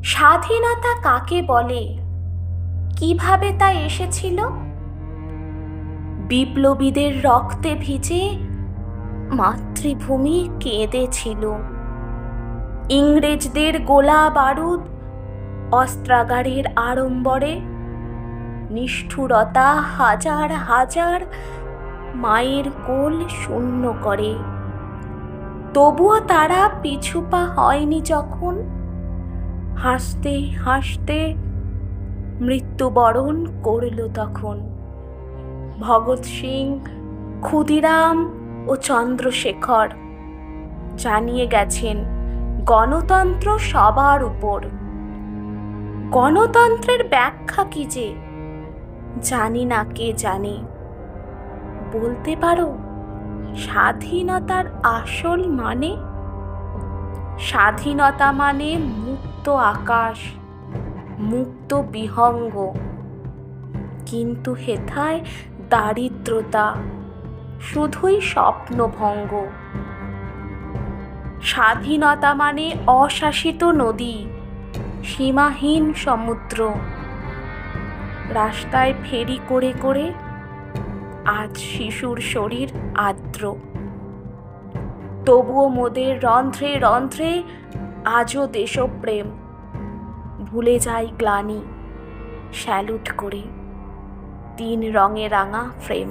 স্বাধীনতা কাকে বলে, কিভাবে তা এসেছিল? বিপ্লবীদের রক্তে ভিজে মাতৃভূমি কেঁদেছিল। ইংরেজদের গোলা বারুদ অস্ত্রাগারের আড়ম্বরে নিষ্ঠুরতা হাজার হাজার মায়ের কোল শূন্য করে। তবুও তারা পিছুপা হয়নি যখন, হাসতে হাসতে মৃত্যুবরণ করল তখন। ভগৎ সিং, ক্ষুদিরাম ও চন্দ্রশেখর জানিয়ে গেছেন গণতন্ত্র সবার উপর। গণতন্ত্রের ব্যাখ্যা কি যে জানি না, কে জানে? বলতে পারো স্বাধীনতার আসল মানে? স্বাধীনতা মানে মুক্ত আকাশ, মুক্ত বিহঙ্গ, কিন্তু হেথায় দারিদ্রতা, শুধুই স্বপ্নভঙ্গ। স্বাধীনতা মানে অশাসিত নদী, সীমাহীন সমুদ্র। রাস্তায় ফেরি করে করে আজ শিশুর শরীর আর্দ্র। তবুও মোদের রন্ধ্রে রন্ধ্রে আজও দেশপ্রেম। ভুলে যাই গ্লানি, স্যালুট করে 3 রঙে রাঙা ফ্রেম।